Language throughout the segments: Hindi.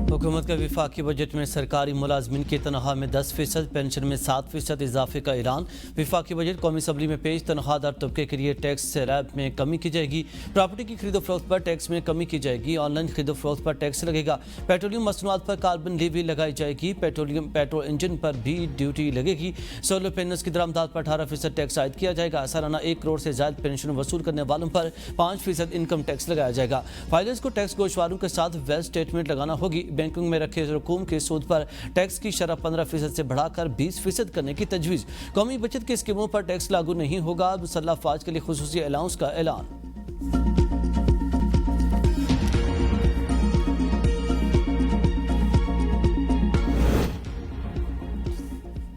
हुकूमत का विफाकी बजट में सरकारी मुलाजमिन की तनख्वाह में 10%, पेंशन में 7% इजाफे का ऐलान। विफाकी बजट कौमी असम्बली में पेश। तनख्वाहदार तबके के लिए टैक्स सैलाब में कमी की जाएगी। प्रॉपर्टी की खरीदो फरोख्त पर टैक्स में कमी की जाएगी। ऑनलाइन खरीदो फरोख्त पर टैक्स लगेगा। पेट्रोलियम मसनूआत पर कार्बन लीवी लगाई जाएगी। पेट्रोल इंजन पर भी ड्यूटी लगेगी। सोलर पैनल्स की दरामदात पर 18% टैक्स आयद किया जाएगा। सालाना 1 करोड़ से ज्यादा पेंशन वसूल करने वालों पर 5% इनकम टैक्स लगाया जाएगा। फाइलर्स को टैक्स गोशवारों के साथ वेल्थ स्टेटमेंट लगाना होगी। बैंकों में रखे रकूम के सूद पर टैक्स की शरह 15% से बढ़ाकर 20% करने की तजवीज़। कौमी बचत की स्कीमों पर टैक्स लागू नहीं होगा। मुसल्लह अफवाज के लिए खुसूसी अलाउंस का ऐलान।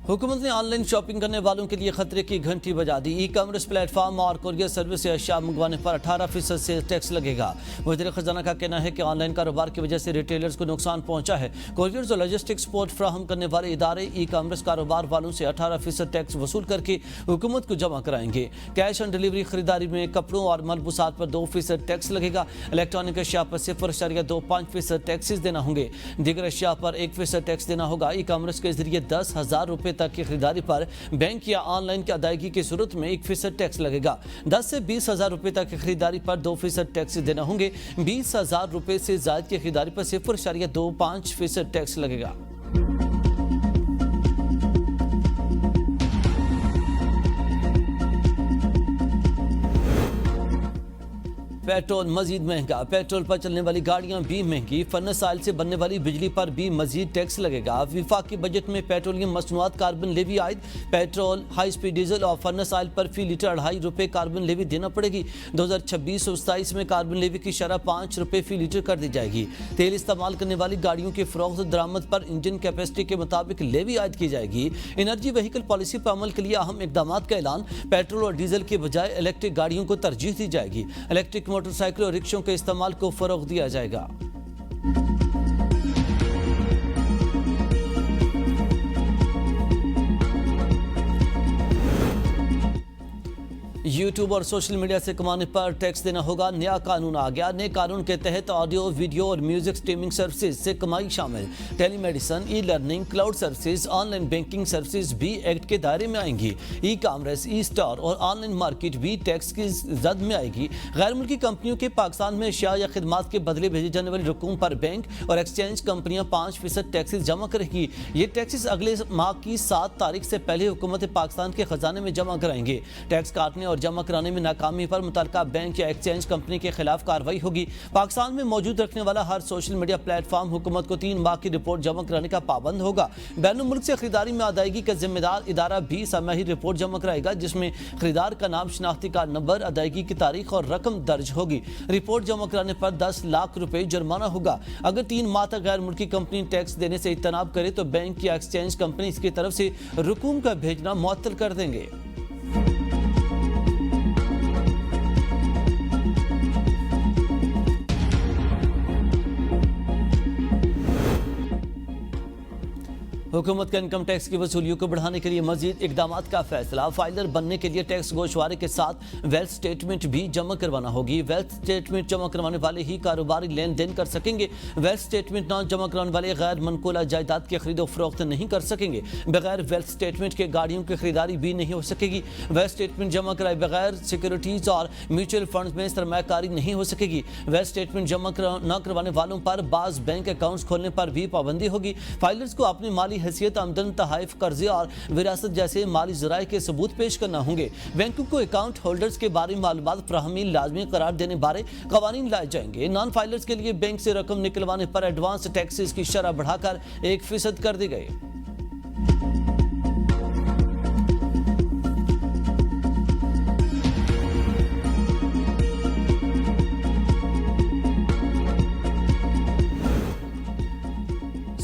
हुकूमत ने ऑनलाइन शॉपिंग करने वालों के लिए खतरे की घंटी बजा दी। ई कॉमर्स प्लेटफॉर्म और कुरियर सर्विस से अशिया मंगवाने पर 18% से टैक्स लगेगा। वज़ीर खजाना का कहना है कि ऑनलाइन कारोबार की वजह से रिटेलर्स को नुकसान पहुंचा है। कुरियर्स और लॉजिस्टिक्स सपोर्ट फ्राहम करने वाले इदारे ई कॉमर्स कारोबार वालों से 18% टैक्स वसूल करके हुकूमत को जमा कराएंगे। कैश ऑन डिलीवरी खरीदारी में कपड़ों और मलबूसात पर 2% टैक्स लगेगा। इलेक्ट्रॉनिक अशिया पर 0.25% टैक्सेस देना होंगे। दीगर अशिया पर 1% टैक्स देना होगा। ई कॉमर्स के जरिए 10,000 रुपये तक की खरीदारी पर बैंक या ऑनलाइन की अदायगी की सूरत में 1% टैक्स लगेगा। 10 से 20,000 रुपये तक की खरीदारी पर 2% टैक्स देना होंगे। 20,000 रुपये से ज्यादा की खरीदारी पर 0.25% टैक्स लगेगा। पेट्रोल मजीद महंगा। पेट्रोल पर चलने वाली गाड़ियां भी महंगी। फर्नेस ऑयल से बनने वाली बिजली पर भी मजीद टैक्स लगेगा। विफाकी बजट में पेट्रोलियम मसनूआत कार्बन लेवी आयद। पेट्रोल, हाई स्पीड डीजल और फर्नेस ऑयल पर फी लीटर 2.5 रुपये कार्बन लेवी देना पड़ेगी। 2026-27 में कार्बन लेवी की शरह 5 रुपये फी लीटर कर दी जाएगी। तेल इस्तेमाल करने वाली गाड़ियों की फरोख्त दरामद पर इंजन कैपेसिटी के मुताबिक लेवी आयद की जाएगी। एनर्जी व्हीकल पॉलिसी पर अमल के लिए अहम इकदाम का ऐलान। पेट्रोल और डीजल के बजाय इलेक्ट्रिक गाड़ियों को तरजीह दी जाएगी। इलेक्ट्रिक मोटरसाइकिल और रिक्शों के इस्तेमाल को फरोग दिया जाएगा। यूट्यूब और सोशल मीडिया से कमाने पर टैक्स देना होगा। नया कानून आ गया। नए कानून के तहत ऑडियो, वीडियो और म्यूजिक स्ट्रीमिंग सर्विसेज से कमाई शामिल। Telemedicine, e learning, cloud services, online banking services भी एक्ट के दायरे में आएंगी। ई कॉमर्स, ई स्टोर और ऑनलाइन मार्केट भी टैक्स की जद में आएगी। गैर मुल्की कंपनियों के पाकिस्तान में अशिया या खिदमात के बदले भेजी जाने वाली रकूम पर बैंक और एक्सचेंज कंपनियां 5% टैक्सेस जमा करेगी। ये टैक्सेस अगले माह की 7 तारीख से पहले हुकूमत पाकिस्तान के खजाने में जमा कराएंगे। टैक्स काटने और जमा कराने में नाकामी पर मुतल्लिका बैंक या एक्सचेंज कंपनी के खिलाफ कार्रवाई होगी। पाकिस्तान में मौजूद रखने वाला हर सोशल मीडिया प्लेटफॉर्म हुकूमत को 3 माह की रिपोर्ट जमा कराने का पाबंद होगा। बैनुल मुल्क से खरीदारी में अदायगी का जिम्मेदार इदारा भी समाही रिपोर्ट जमा कराएगा, जिसमें खरीदार का नाम, शनाख्ती कार्ड नंबर, अदायगी की तारीख और रकम दर्ज होगी। रिपोर्ट जमा कराने पर 10 लाख रुपए जुर्माना होगा। अगर 3 माह तक गैर मुल्की कंपनी टैक्स देने से इज्तनाब करे तो बैंक या एक्सचेंज कंपनी इसकी तरफ से रकूम का भेजना मुअत्तल कर देंगे। हुकूमत का इनकम टैक्स की वसूलियों को बढ़ाने के लिए मजीद इकदाम का फैसला। फाइलर बनने के लिए टैक्स गोशवारे के साथ वेल्थ स्टेटमेंट भी जमा करवाना होगी। वेल्थ स्टेटमेंट जमा करवाने वाले ही कारोबारी लेन देन कर सकेंगे। वेल्थ स्टेटमेंट न जमा करवाने वाले गैर मनकूला जायदाद की खरीदो फरोख्त नहीं कर सकेंगे। बगैर वेल्थ स्टेटमेंट के गाड़ियों की खरीदारी भी नहीं हो सकेगी। वेल्थ स्टेटमेंट जमा कराए बगैर सिक्योरिटीज और म्यूचुअल फंड में सरमायाकारी नहीं हो सकेगी। वेल्थ स्टेटमेंट जमा न करवाने वालों पर बाज बैंक अकाउंट्स खोलने पर भी पाबंदी होगी। फाइलर्स को अपनी माली हैसियत, आमदन, तहाइफ, कर्जे और विरासत जैसे माली जराए के सबूत पेश करना होंगे। बैंकों को अकाउंट होल्डर्स के बारे में मालूमात फराहमी लाजमी करार देने बारे कवानीन लाए जाएंगे। नॉन फाइलर्स के लिए बैंक से रकम निकलवाने पर एडवांस टैक्सेस की शरह बढ़ाकर 1% कर दी गई।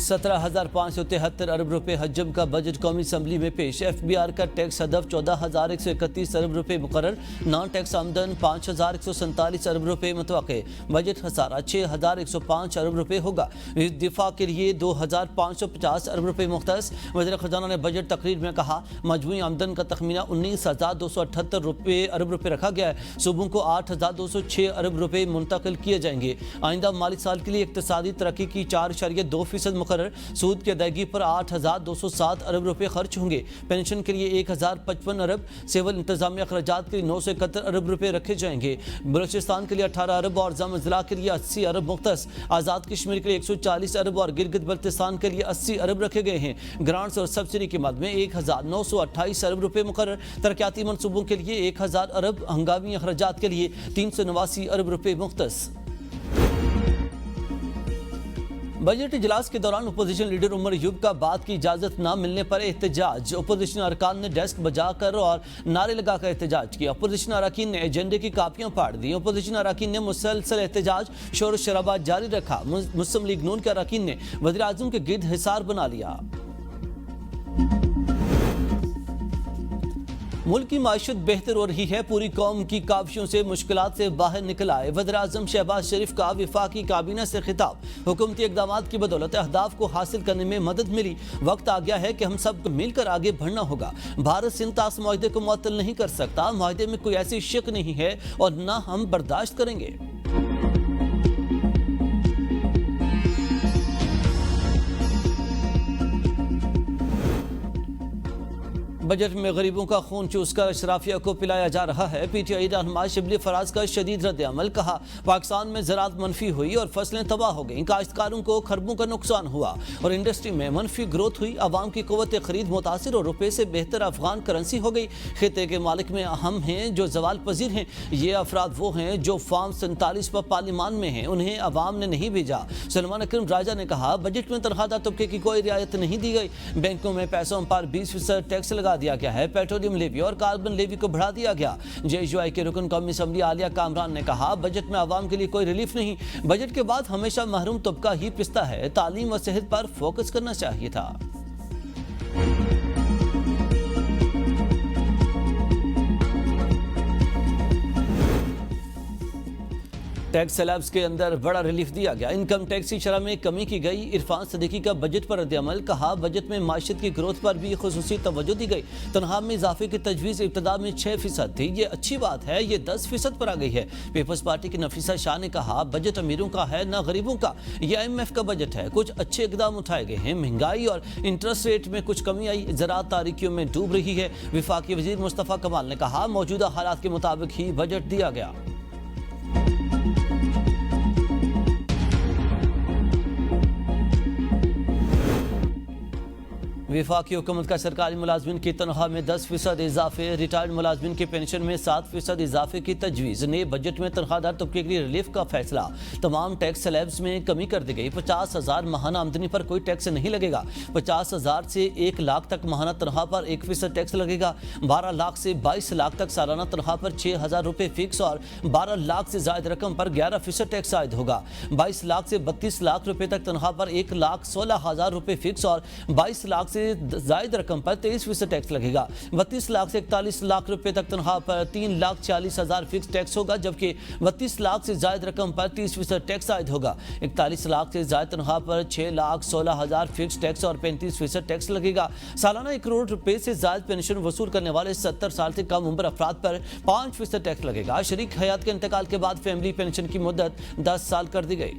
17,573 अरब रुपए हजम का बजट कौमी असम्बली में पेश। FBR का टैक्स हदफ 14,131 अरब रुपए मुकर्रर। नॉन टैक्स आमदन 5,147 अरब रुपए मुतवक्के। बजट खसारा 6,105 अरब रुपए होगा। दिफा के लिए 2,550 अरब रुपए मुख्तस। वज़ीर खजाना ने बजट तकरीर में कहा, मजमूई आमदन का तखमीना 19,278 अरब रुपए रखा गया है। सूबों को 8,206 अरब रुपए मुंतकिल किए जाएंगे। आइंदा माली साल के लिए इक्तिसादी तरक्की की 4.2% मुकर्रर। सूद की अदायगी पर 8,207 अरब रुपए खर्च होंगे। पेंशन के लिए 1,055 अरब, सिविल इंतजामिया अखराजात के लिए 971 अरब रुपए रखे जाएंगे। बलूचिस्तान के लिए 18 अरब और जम जिला के लिए 80 अरब मुख्तस। आज़ाद कश्मीर के लिए 140 अरब और गिलगित बल्तिस्तान के लिए 80 अरब रखे गए हैं। ग्रांट्स और सब्सिडी की मद में 1,928 अरब रुपए मुकर्रर। तरक्याती मनसूबों के लिए 1,000 अरब, हंगामी अखराजात के लिए 389 अरब रुपए मुख्तस। बजट इजलास के दौरान अपोजिशन लीडर उमर अयूब का बात की इजाजत न मिलने पर एहतजाज। अपोजिशन अरकान ने डेस्क बजाकर और नारे लगाकर एहतजाज किया। अपोजिशन अरकान ने एजेंडे की कापियां फाड़ दी। अपोजिशन अरकान ने मुसलसल एहतजाज शोर शराबा जारी रखा। मुस्लिम लीग नून के अरकान ने वज़ीर आज़म के गिर्द हिसार बना लिया। मुल्क की माशत बेहतर हो रही है, पूरी कौम की काविशों से मुश्किलात से बाहर निकल आए। वज़ीर आज़म शहबाज शरीफ का वफाकी काबीना से खिताब। हुकूमती इक़दामात की बदौलत अहदाफ को हासिल करने में मदद मिली। वक्त आ गया है कि हम सब मिलकर आगे बढ़ना होगा। भारत सिंध तास मुआहदे को मुअत्तल नहीं कर सकता। मुआहदे में कोई ऐसी शिक नहीं है और न हम बर्दाश्त करेंगे। बजट में गरीबों का खून चूसकर अशराफिया को पिलाया जा रहा है। PTI रहनुमा शिबली फराज का शदीद रद्द अमल। कहा, पाकिस्तान में ज़राअत मनफी हुई और फसलें तबाह हो गईं। काश्तकारों को खरबों का नुकसान हुआ और इंडस्ट्री में मनफी ग्रोथ हुई। अवाम की क़ुव्वत खरीद मुतासिर और रुपये से बेहतर अफगान करेंसी हो गई। खिते के मालिक में अहम हैं जो जवाल पजीर हैं। ये अफराद वो हैं जो फॉर्म 47 पर पार्लिमान में हैं, उन्हें अवाम ने नहीं भेजा। सलमान अकरम राजा ने कहा, बजट में तनख्वाहदार तबके की कोई रियायत नहीं दी गई। बैंकों में पैसों पर 20% टैक्स लगा दिया गया है। पेट्रोलियम लेवी और कार्बन लेवी को बढ़ा दिया गया। JUI के रुकन कौमी असम्बली आलिया कामरान ने कहा, बजट में आवाम के लिए कोई रिलीफ नहीं। बजट के बाद हमेशा महरूम तबका ही पिसता है। तालीम व सेहत पर फोकस करना चाहिए था। टैक्स स्लैब्स के अंदर बड़ा रिलीफ दिया गया। इनकम टैक्स की शरह में कमी की गई। इरफान सदीकी का बजट पर रद्द-ए-अमल। कहा, बजट में माशियत की ग्रोथ पर भी खुसूसी तवज्जो दी गई। तनख्वाह में इजाफे की तजवीज़ इब्तदा में 6% थी, ये अच्छी बात है, ये 10% पर आ गई है। पीपल्स पार्टी की नफीसा शाह ने कहा, बजट अमीरों का है न गरीबों का। ये IMF का बजट है, कुछ अच्छे इकदाम उठाए गए हैं। महंगाई और इंटरेस्ट रेट में कुछ कमी आई। ज़राअत तारीकियों में डूब रही है। वफाकी वज़ीर मुस्तफ़ा कमाल ने कहा, मौजूदा हालात के मुताबिक ही बजट दिया गया। वफाकी हुकूमत का सरकारी मुलाजमिन की तनख्वाह में 10% इजाफे। रिटायर्ड मुलाजमिन की पेंशन में 7% इजाफे की तजवीज़। नए बजट में तनख्वाहदार तबके के लिए रिलीफ का फैसला। तमाम टैक्स स्लैब्स में कमी कर दी गई। 50,000 माहाना आमदनी पर कोई टैक्स नहीं लगेगा। 50,000 से 1 लाख तक माहाना तनख्वाह पर 1% टैक्स लगेगा। 12 लाख से 22 लाख तक सालाना तनख्वाह पर 6,000 रुपये फिक्स और 12 लाख से ज़ायद रकम पर 11% टैक्स आयद होगा। 22 लाख से 32 लाख रुपये तक तनख्वाह पर 1,16,000 रुपये फिक्स और 22 लाख से जायद रकम पर 23% टैक्स लगेगा। 32 लाख से 41 लाख रुपए तक तनख्वाह पर 3,40,000 फिक्स टैक्स होगा, जबकि 32 लाख से जायद रकम पर 30% टैक्स आयद होगा। 41 लाख से जायद तनख्वाह पर 6,16,000 फिक्स टैक्स और 35% टैक्स लगेगा। सालाना 1 करोड़ रुपए से जायद पेंशन वसूल करने वाले 70 साल से कम उम्र अफराद पर 5% टैक्स लगेगा। शरीक हयात के इंतकाल के बाद फैमिली पेंशन की मुद्दत 10 साल कर दी गई।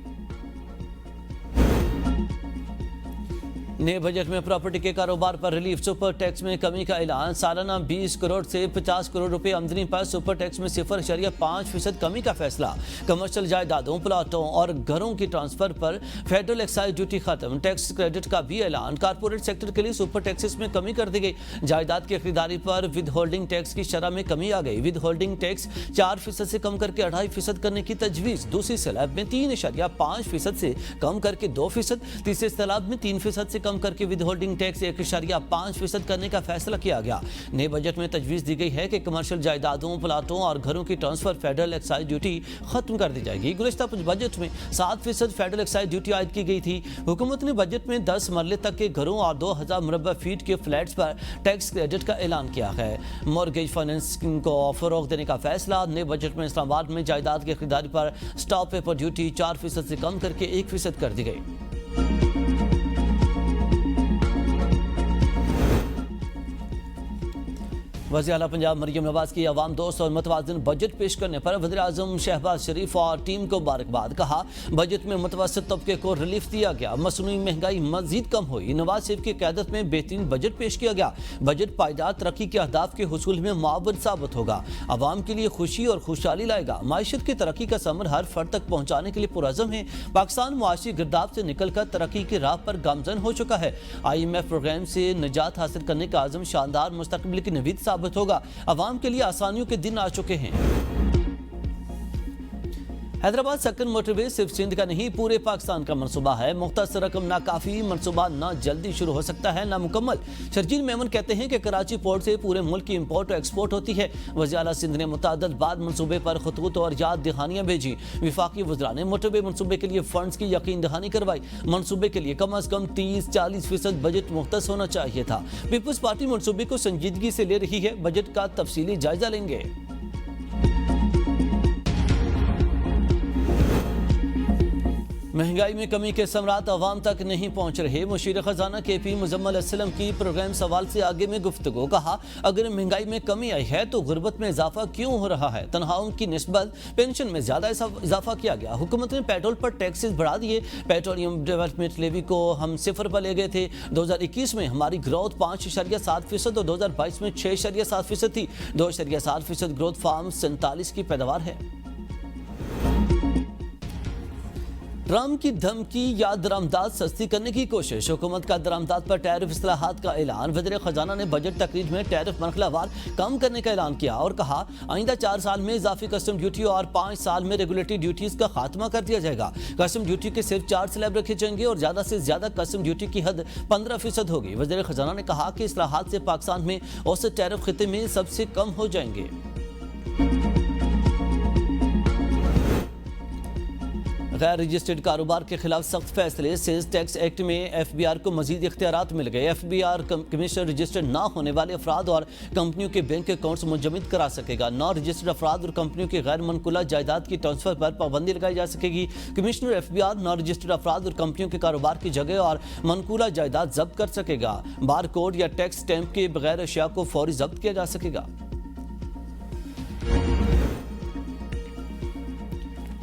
नए बजट में प्रॉपर्टी के कारोबार पर रिलीफ। सुपर टैक्स में कमी का ऐलान। सालाना 20 करोड़ से 50 करोड़ रुपए आमदनी पर सुपर टैक्स में 0.5% कमी का फैसला। कमर्शियल जायदादों, प्लाटों और घरों की ट्रांसफर पर फेडरल एक्साइज ड्यूटी खत्म। टैक्स क्रेडिट का भी ऐलान। कारपोरेट सेक्टर के लिए सुपर टैक्सेस में कमी कर दी गई। जायदाद की खरीदारी पर विद होल्डिंग टैक्स की शरह में कमी आ गई। विद होल्डिंग टैक्स 4% से कम करके 2.5% करने की तजवीज़। दूसरी स्लैब में 3.5% से कम करके 2%। तीसरे स्लैब में 3% से कम कम करके विद होल्डिंग टैक्स 1.5% करने का फैसला किया गया। नए बजट में तजवीज़ दी गई है कि कमर्शियल जायदादों, प्लाटों और घरों की ट्रांसफर फेडरल एक्साइज ड्यूटी खत्म कर दी जाएगी। गुज़िश्ता बजट में 7% फेडरल एक्साइज ड्यूटी आयद की गई थी। हुकूमत ने बजट में 10 मरले तक के घरों और 2000 मुरब्बा फीट के फ्लैट्स पर टैक्स क्रेडिट का ऐलान किया है। मॉर्गेज फाइनेंसिंग को फरोग देने का फैसला। नए बजट में इस्लामाबाद में जायदाद की खरीदारी पर स्टॉप पेपर ड्यूटी 4% से कम करके 1% कर दी गई। वज़ीर-ए-आला पंजाब मरियम नवाज की अवाम दोस्त और मतवाज़िन बजट पेश करने पर वज़ीर-ए-आज़म शहबाज शरीफ और टीम को मुबारकबाद। कहा, बजट में मुतवस्सित तबके को रिलीफ दिया गया, मसनूई महंगाई मज़ीद कम हुई। नवाज शरीफ की क़यादत में बेहतरीन बजट पेश किया गया। बजट पायदार तरक्की के अहदाफ के हुसूल में मुआवन साबित होगा, अवाम के लिए खुशी और खुशहाली लाएगा। माइशत की तरक्की का समर हर फर्द तक पहुँचाने के लिए पुरअज़म है। पाकिस्तान मुआशी गिरदाव से निकल कर तरक्की की राह पर गामजन हो चुका है। IMF प्रोग्राम से निजात हासिल करने का आज़म शानदार मुस्तकबिल की नवीद साबित होगा। अवाम के लिए आसानियों के दिन आ चुके हैं। हैदराबाद सक्कर मोटरवे सिर्फ सिंध का नहीं, पूरे पाकिस्तान का मनसूबा है। मुख्तसर रकम नाकाफी, मनसूबा ना जल्दी शुरू हो सकता है ना मुकम्मल। शर्जील मेमन कहते हैं कि कराची पोर्ट से पूरे मुल्क की इंपोर्ट और एक्सपोर्ट होती है। वज़ीर-ए-आला सिंध ने मुतअद्दिद बाद मनसूबे पर खतूत और याद दहानियाँ भेजी। विफाकी वज़रा ने मोटरवे मनसूबे के लिए फंड्स की यकीन दहानी करवाई। मनसूबे के लिए कम अज कम 30-40% बजट मुख्तस होना चाहिए था। पीपल्स पार्टी मनसूबे को संजीदगी से ले रही है। बजट का तफसीली जायजा लेंगे। महंगाई में कमी के समरात अवाम तक नहीं पहुंच रहे। मुशीर खजाना KP मुजम्मल असलम की प्रोग्राम सवाल से आगे में गुफ्तगू। कहा, अगर महंगाई में कमी आई है तो गुर्बत में इजाफा क्यों हो रहा है? तनख्वाहों की निस्बत पेंशन में ज्यादा इजाफा किया गया। हुकूमत ने पेट्रोल पर टैक्सेस बढ़ा दिए। पेट्रोलियम डेवलपमेंट लेवी को हम 0 पर ले गए थे। 2021 में हमारी ग्रोथ 5.7% और 2022 में 6.7% थी। 2.7% ग्रोथ फार्म 47 की पैदावार है। ट्रम्प की धमकी या दरामदाद सस्ती करने की कोशिश। हुकूमत का दरामदाद पर टैरिफ इस्लाहात का ऐलान। वज़ीर खजाना ने बजट तकरीर में टैरिफ मरहलावार कम करने का ऐलान किया और कहा, आइंदा 4 साल में इजाफी कस्टम ड्यूटी और 5 साल में रेगुलेटरी ड्यूटीज का खात्मा कर दिया जाएगा। कस्टम ड्यूटी के सिर्फ 4 स्लैब रखे जाएंगे और ज्यादा से ज्यादा कस्टम ड्यूटी की हद 15% होगी। वज़ीर खजाना ने कहा कि इस्लाहात से पाकिस्तान में औसत टैरिफ खिते में सबसे कम हो जाएंगे। गैर रजिस्टर्ड कारोबार के खिलाफ सख्त फैसले। सेल्स टैक्स एक्ट में FBR को मजीद इख्तियारात मिल गए। FBR कमीशनर रजिस्टर्ड ना होने वाले अफराद और कंपनियों के बैंक अकाउंट्स मुंजमद करा सकेगा। नॉन रजिस्टर्ड अफराद और कंपनियों की गैर मनकुला जायदाद की ट्रांसफर पर पाबंदी लगाई जा सकेगी। कमिश्नर FBR नॉन रजिस्टर्ड अफराद और कंपनियों के कारोबार की जगह और मनकुला जायदाद जब्त कर सकेगा। बार कोड या टैक्स स्टैंप के बगैर अशिया को फौरी जब्त किया जा सकेगा।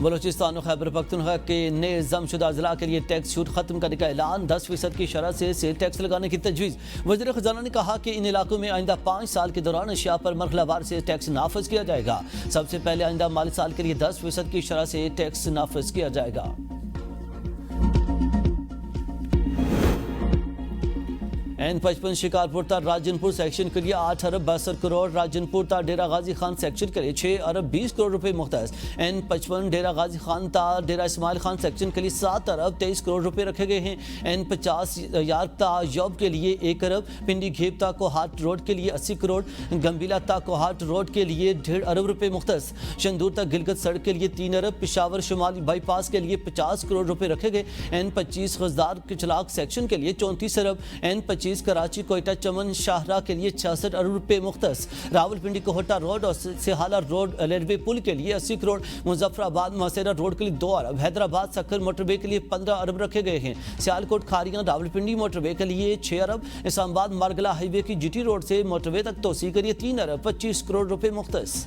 बलोचिस्तान और खैबर पख्तूनख्वा के नए जमशुदा अजला के लिए टैक्स छूट खत्म करने का ऐलान। 10% की शरह से सेल टैक्स लगाने की तजवीज़। वज़ीर खजाना ने कहा कि इन इलाकों में आइंदा 5 साल के दौरान अशिया पर मरहलावार से टैक्स नाफिज किया जाएगा। सबसे पहले आइंदा माली साल के लिए 10% की शरह से टैक्स नाफिज किया जाएगा। N55 शिकारपुर ता राजनपुर सेक्शन के लिए 8 अरब 62 करोड़, राजनपुर ता डेरा गाजी खान सेक्शन के लिए 6 अरब 20 करोड़ रुपए मुख्तस। N55 डेरा गाजी खान ता डेरा इस्माइल खान सेक्शन के लिए 7 अरब 23 करोड़ रुपए रखे गए हैं। N50 यार्क ता यौब के लिए 1 अरब, पिंडी घेप ता कोहाट रोड के लिए 80 करोड़, गंबीला ता कोहाट रोड के लिए 1.5 अरब रुपए मुख्तस। शंदूर ता गिलगत सड़क के लिए 3 अरब, पिशावर शुमाली बाईपास के लिए 50 करोड़ रुपए रखे गए। N25 गजदार किचलाक सेक्शन के लिए 34 अरब, N25 कराची कोयटा चमन शाहरा के लिए 66 अरब रुपए मुख्तस। रावलपिंडी कोहटा रोड और सिहाला रोड रेलवे पुल के लिए 80 करोड़, मुजफ्फराबाद मसेरा रोड के लिए 2 अरब, हैदराबाद सक्कर मोटरवे के लिए 15 अरब रखे गए हैं। सियालकोट खारियां रावलपिंडी मोटरवे के लिए 6 अरब, इस्लामाबाद मारगला हाईवे की GT रोड से मोटरवे तक तोसी के लिए 3 अरब 25 करोड़ रुपए मुख्तस।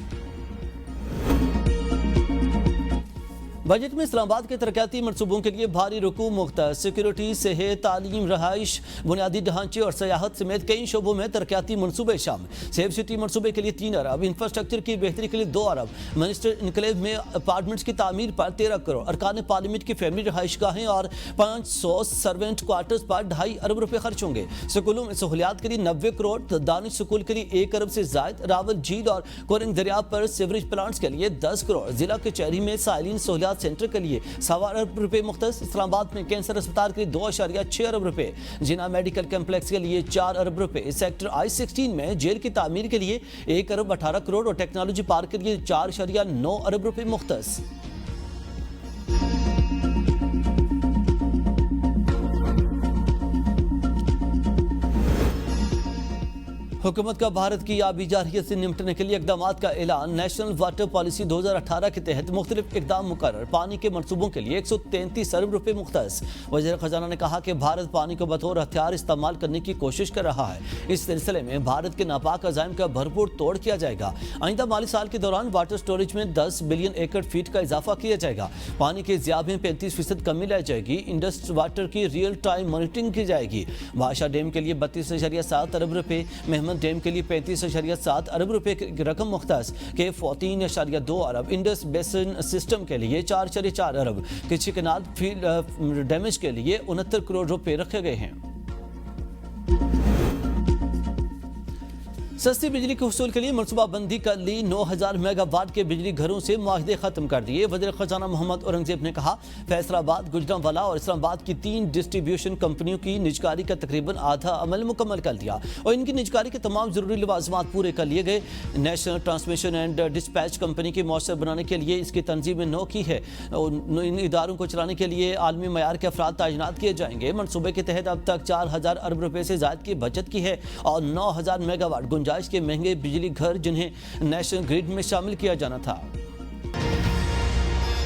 बजट में इस्लामाबाद के तरक्याती मनसूबों के लिए भारी रुकू मुख्तस। सिक्योरिटी, सेहत, तालीम, रहाइश, बुनियादी ढांचे और सयाहत समेत कई शोबों में तरक्याती मनसूबे शामिल। सेफ सिटी मनसूबे के लिए 3 अरब, इंफ्रास्ट्रक्चर की बेहतरी के लिए 2 अरब, मिनिस्टर इनकलेव में अपार्टमेंट्स की तामीर पर 13 करोड़, अरकान पार्लियामेंट की फैमिली रहाइश गाहें और 500 सर्वेंट क्वार्टर्स पर 2.5 अरब रुपए खर्च होंगे। स्कूलों में सहूलियात के लिए 90 करोड़, दानिश स्कूल के लिए 1 अरब से जायद, रावल झील और कोरिंग दरिया पर सीवरेज प्लांट्स के लिए 10 करोड़, जिला कचहरी में साइलिन सहूलियात इलाज सेंटर के लिए 1.25 अरब रुपए मुख्तस, इस्लामाबाद में कैंसर अस्पताल के लिए 2.6 अरब रुपए, जिना मेडिकल कम्प्लेक्स के लिए 4 अरब रुपए, सेक्टर I-16 में जेल की तामीर के लिए 1 अरब 18 करोड़ और टेक्नोलॉजी पार्क के लिए 4.9 अरब रुपए मुख्तस। हुकूमत का भारत की आबी जारहियत से निपटने के लिए इकदाम का ऐलान। नेशनल वाटर पॉलिसी 2018 के तहत मुख्तलिफ इकदाम मुकर्रर, पानी के मनसूबों के लिए 133 अरब रुपए मुख्तस। वज़ीर खजाना ने कहा कि भारत पानी को बतौर हथियार इस्तेमाल करने की कोशिश कर रहा है। इस सिलसिले में भारत के नापाक अज़ाइम का भरपूर तोड़ किया जाएगा। आइंदा माली साल के दौरान वाटर स्टोरेज में 10 बिलियन एकड़ फीट का इजाफा किया जाएगा। पानी के ज़ियाब में 35% कमी लाई जाएगी। इंडस्ट वाटर की रियल टाइम मॉनिटरिंग की जाएगी। भाषा डैम के लिए 32.7 अरब रुपए, महमद डैम के लिए 35.7 अरब रुपए की रकम मुख्तस के 14.2 अरब, इंडस बेसिन सिस्टम के लिए 4.4 अरब, किसी केनाल फील्ड डैमेज के लिए 69 करोड़ रुपए रखे गए हैं। सस्ती बिजली के हुसूल के लिए मनसूबाबंदी कर ली। 9000 मेगावाट के बिजली घरों से मुआहदे खत्म कर दिए। वज़ीर खजाना मोहम्मद औरंगजेब ने कहा, फैसलाबाद, गुजरांवाला और इस्लामाबाद की 3 डिस्ट्रीब्यूशन कंपनियों की निजकारी का तकरीबन आधा अमल मुकम्मल कर दिया और इनकी निजकारी के तमाम जरूरी लवाजमात पूरे कर लिए गए। National transmission and dispatch company की मौसर बनाने के लिए इसकी तंजीम नौ की है। इन इदारों को चलाने के लिए आलमी मयार के अफराद तैनात किए जाएंगे। मनसूबे के तहत अब तक 4000 अरब रुपए से ज़ायद की बचत की है और 9000 मेगावाट गुंजाइश के महंगे बिजली घर जिन्हें नेशनल ग्रिड में शामिल किया जाना था।